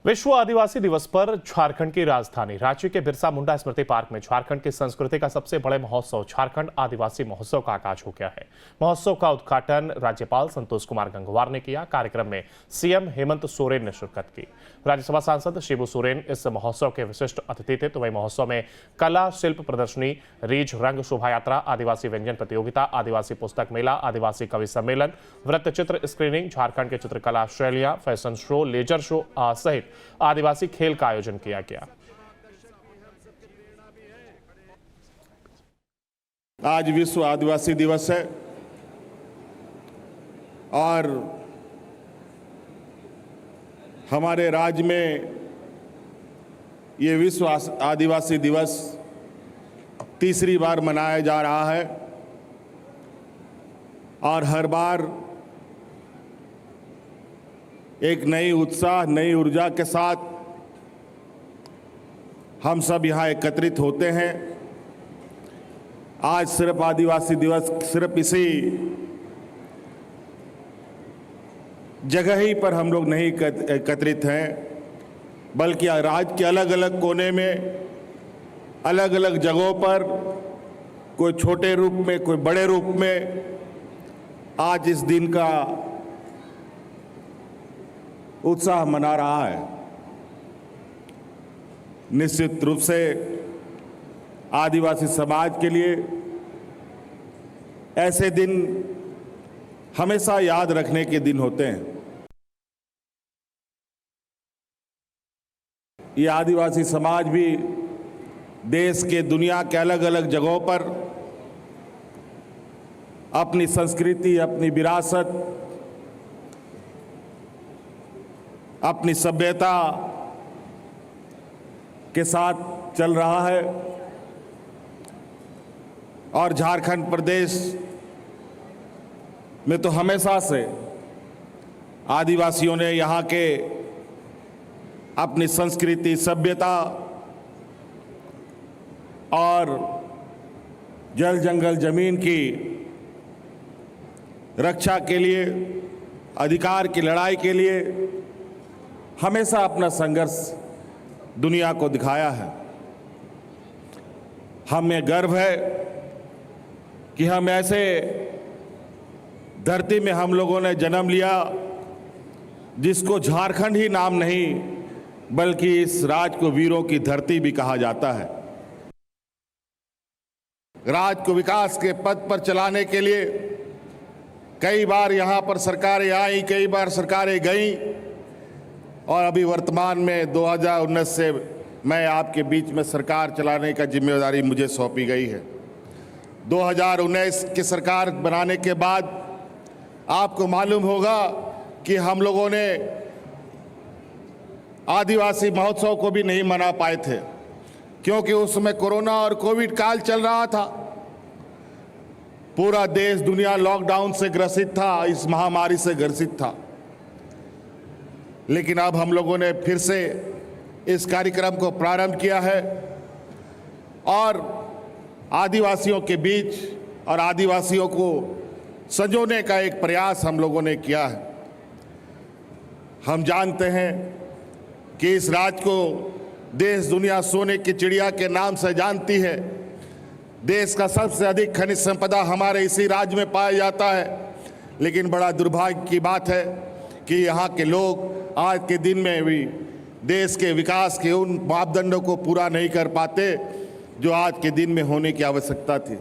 विश्व आदिवासी दिवस पर झारखंड की राजधानी रांची के बिरसा मुंडा स्मृति पार्क में झारखंड की संस्कृति का सबसे बड़े महोत्सव झारखंड आदिवासी महोत्सव का आगाज हो गया है। महोत्सव का उद्घाटन राज्यपाल संतोष कुमार गंगवार ने किया। कार्यक्रम में सीएम हेमंत सोरेन ने शिरकत की। राज्यसभा सांसद शिबू सोरेन इस महोत्सव के विशिष्ट अतिथि थे। तो वही महोत्सव में कला शिल्प प्रदर्शनी, रीझ रंग शोभा यात्रा, आदिवासी व्यंजन प्रतियोगिता, आदिवासी पुस्तक मेला, आदिवासी कवि सम्मेलन, वृत्त चित्र स्क्रीनिंग, झारखंड के चित्रकला शैलियां, फैशन शो, लेजर शो सहित आदिवासी खेल का आयोजन किया गया। आज विश्व आदिवासी दिवस है और हमारे राज्य में ये विश्व आदिवासी दिवस तीसरी बार मनाया जा रहा है और हर बार एक नई उत्साह, नई ऊर्जा के साथ हम सब यहाँ एकत्रित होते हैं। आज सिर्फ आदिवासी दिवस सिर्फ इसी जगह ही पर हम लोग नहीं एकत्रित हैं, बल्कि राज्य के अलग अलग कोने में, अलग अलग जगहों पर, कोई छोटे रूप में, कोई बड़े रूप में आज इस दिन का उत्साह मना रहा है। निश्चित रूप से आदिवासी समाज के लिए ऐसे दिन हमेशा याद रखने के दिन होते हैं। ये आदिवासी समाज भी देश के, दुनिया के अलग अलग जगहों पर अपनी संस्कृति, अपनी विरासत, अपनी सभ्यता के साथ चल रहा है और झारखंड प्रदेश में तो हमेशा से आदिवासियों ने यहाँ के अपनी संस्कृति, सभ्यता और जल जंगल जमीन की रक्षा के लिए, अधिकार की लड़ाई के लिए हमेशा अपना संघर्ष दुनिया को दिखाया है। हमें गर्व है कि हम ऐसे धरती में हम लोगों ने जन्म लिया जिसको झारखंड ही नाम नहीं बल्कि इस राज्य को वीरों की धरती भी कहा जाता है। राज्य को विकास के पथ पर चलाने के लिए कई बार यहाँ पर सरकारें आई, कई बार सरकारें गईं और अभी वर्तमान में 2019 से मैं आपके बीच में सरकार चलाने का जिम्मेदारी मुझे सौंपी गई है। 2019 की सरकार बनाने के बाद आपको मालूम होगा कि हम लोगों ने आदिवासी महोत्सव को भी नहीं मना पाए थे, क्योंकि उसमें कोरोना और कोविड काल चल रहा था। पूरा देश, दुनिया लॉकडाउन से ग्रसित था, इस महामारी से ग्रसित था। लेकिन अब हम लोगों ने फिर से इस कार्यक्रम को प्रारंभ किया है और आदिवासियों के बीच और आदिवासियों को संजोने का एक प्रयास हम लोगों ने किया है। हम जानते हैं कि इस राज्य को देश दुनिया सोने की चिड़िया के नाम से जानती है। देश का सबसे अधिक खनिज संपदा हमारे इसी राज्य में पाया जाता है। लेकिन बड़ा दुर्भाग्य की बात है कि यहाँ के लोग आज के दिन में भी देश के विकास के उन मापदंडों को पूरा नहीं कर पाते जो आज के दिन में होने की आवश्यकता थी।